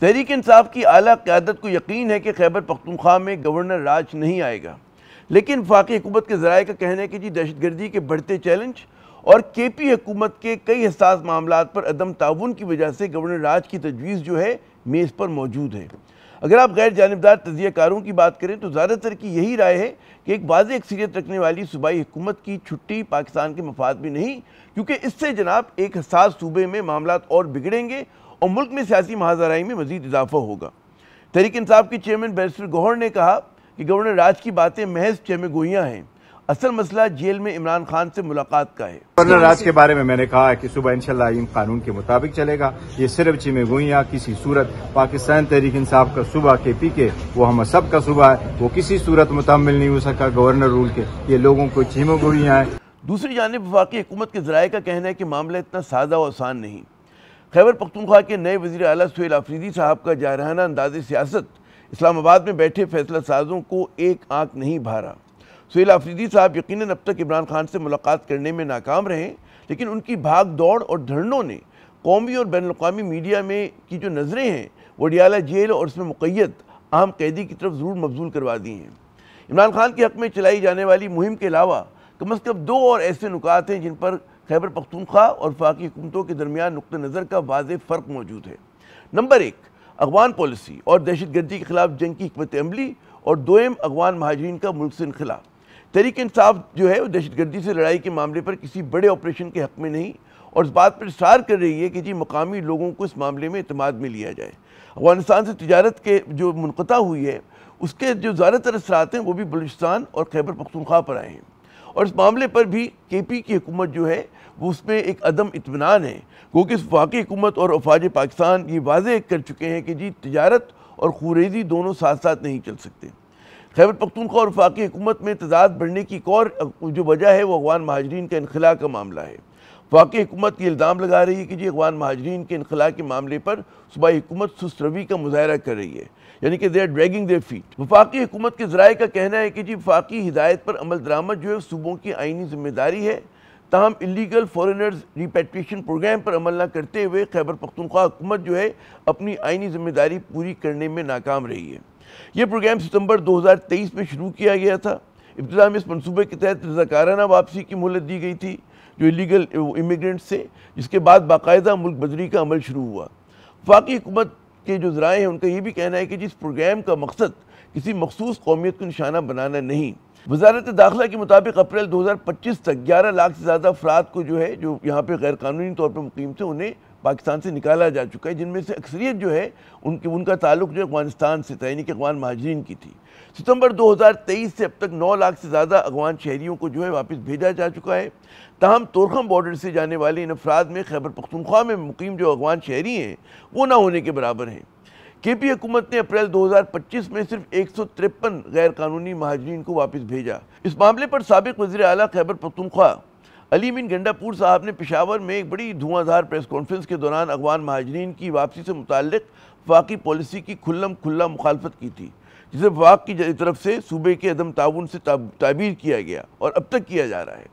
तहरीक इंसाफ की आला क़यादत को यकीन है कि खैबर पख्तूनख्वा में गवर्नर राज नहीं आएगा, लेकिन वफाकी हुकूमत के ज़राए का कहना है कि जी दहशतगर्दी के बढ़ते चैलेंज और KP हुकूमत के कई हसास मामलात पर अदम ताउन की वजह से गवर्नर राज की तजवीज़ जो है मेज़ पर मौजूद है। अगर आप गैर जानिबदार तजियाकारों की बात करें तो ज़्यादातर की यही राय है कि एक वाज़ेह अक्सरियत रखने वाली सूबाई हुकूमत की छुट्टी पाकिस्तान के मफाद में नहीं, क्योंकि इससे जनाब एक हसास सूबे में मामलात और बिगड़ेंगे और मुल्क में सियासी महाजराई में मज़ीद इजाफा होगा। तहरीक इंसाफ के चेयरमैन बैरिस्टर गौहर ने कहा कि गवर्नर राज की बातें महज चहमगोइयाँ हैं, असल मसला जेल में इमरान खान से मुलाकात का है। गवर्नर राज के बारे में मैंने कहा है कि सुबह इंशाल्लाह इन कानून के मुताबिक चलेगा। ये सिर्फ चहमगोइयाँ किसी सूरत पाकिस्तान तहरीक इंसाफ का सूबा KP के वो हम सब का सूबा है, वो किसी सूरत मुतम्मिल नहीं हो सका गवर्नर रूल के। ये लोगों को चहमगोइयाँ हैं। दूसरी जानिब वफाकी हुकूमत के ज़राए का कहना है कि मामला इतना सादा और आसान नहीं। खैबर पख्तूनख्वा के नए वज़ीर आला सुहेल आफरीदी साहब का जारहाना अंदाज़ सियासत इस्लामाबाद में बैठे फैसला साजों को एक आंख नहीं भारा। सुहेल आफरीदी साहब यकीनन अब तक इमरान खान से मुलाकात करने में नाकाम रहे, लेकिन उनकी भाग दौड़ और धरनों ने कौमी और बैनुल-अक़वामी मीडिया में की जो नज़रें हैं वो अडियाला जेल और उसमें मुक़य्यद अहम कैदी की तरफ ज़रूर मबजूल करवा दी हैं। इमरान खान के हक़ में चलाई जाने वाली मुहिम के अलावा कम अज़ कम दो और ऐसे नुकात हैं जिन पर खैबर पख्तूनख्वा और वफाकी हुकूमतों के दरमियान नुक्ता नज़र का वाज़ेह फ़र्क मौजूद है। नंबर 1 अगवान पॉलिसी और दहशतगर्दी के खिलाफ जंग की हिकमत अमली, और दोयम अगवान महाजरीन का मुल्क से इनखला। तहरीक इंसाफ जो है वो दहशतगर्दी से लड़ाई के मामले पर किसी बड़े ऑपरेशन के हक़ में नहीं और इस बात पर इस्रार कर रही है कि जी मकामी लोगों को इस मामले में एतमाद में लिया जाए। अफगानिस्तान से तिजारत के जो मुनक़ता हुई है उसके जो ज़्यादातर असरात हैं वो भी बलूचिस्तान और खैबर पख्तूनख्वा पर आए हैं, और इस मामले पर भी KP की हुकूमत जो है वो उसमें एक अदम इत्मीनान है, क्योंकि वफाकी हुकूमत और अफवाज पाकिस्तान ये वाज़ेह कर चुके हैं कि जी तिजारत और खुरेज़ी दोनों साथ साथ नहीं चल सकते। खैबर पख्तूनख्वा और वफाकी हुकूमत में तज़ाद बढ़ने की एक और जो वजह है वो अगवान महाजरीन का इनखला का मामला है। वफाकी हुकूमत ये इल्ज़ाम लगा रही है कि जी अगवान महाजरीन के इनखला के मामले पर सूबाई हुकूमत सुस्त रवी का मुज़ाहरा कर रही है, यानी कि they are dragging their feet. वफाकी हुकूमत के ज़राए का कहना है कि जी वफाकी हिदायत पर अमल दरामद जो है सूबों की आइनी जिम्मेदारी है, ताहम इलीगल फॉरेनर्स रिपैट्रिएशन प्रोग्राम पर अमल न करते हुए खैबर पख्तूनख्वा हुकूमत जो है अपनी आइनी जिम्मेदारी पूरी करने में नाकाम रही है। यह प्रोग्राम सितंबर 2023 में शुरू किया गया था। इब्तिदा में इस मनसूबे के तहत रज़ाकाराना वापसी की मोहलत दी गई थी जो इलीगल इमिग्रेंट्स से, जिसके बाद बाकायदा मुल्क बदरी का अमल शुरू हुआ। वफाकी हुकूमत के जो ज़राए हैं उनका ये भी कहना है कि जिस प्रोग्राम का मकसद किसी मखसूस कौमियत को निशाना बनाना नहीं। वज़ारत दाखिला के मुताबिक अप्रैल 2025 तक 11 लाख से ज़्यादा अफराद को जो है जो यहाँ पे गैर कानूनी तौर पर मुकीम थे उन्हें पाकिस्तान से निकाला जा चुका है, जिनमें से अक्सरियत जो है उनका ताल्लुक जो अफगानिस्तान से था, यानी कि अगवान महाजरीन की थी। सितंबर 2023 से अब तक 9 लाख से ज़्यादा अगवान शहरियों को जो है वापस भेजा जा चुका है। ताहम तोरखम बॉर्डर से जाने वाले इन अफराद में खैबर पख्तूनख्वा में मुकीम जो अगवान शहरी हैं वो ना होने के बराबर हैं। KP हुकूमत ने अप्रैल 2025 में सिर्फ 153 गैर कानूनी महाजरीन को वापस भेजा। इस मामले पर साबिक वज़ीर आला खैबर पख्तूनख्वा अली मीन गंडापुर साहब ने पेशावर में एक बड़ी धुआंधार प्रेस कॉन्फ्रेंस के दौरान अगवान महाजरीन की वापसी से मुताल्लिक वफाकी पॉलिसी की खुल्ला मुखालफत की थी, जिसे वफाक की तरफ से सूबे के अदम ताउन से ताबीर किया गया और अब तक किया जा रहा है।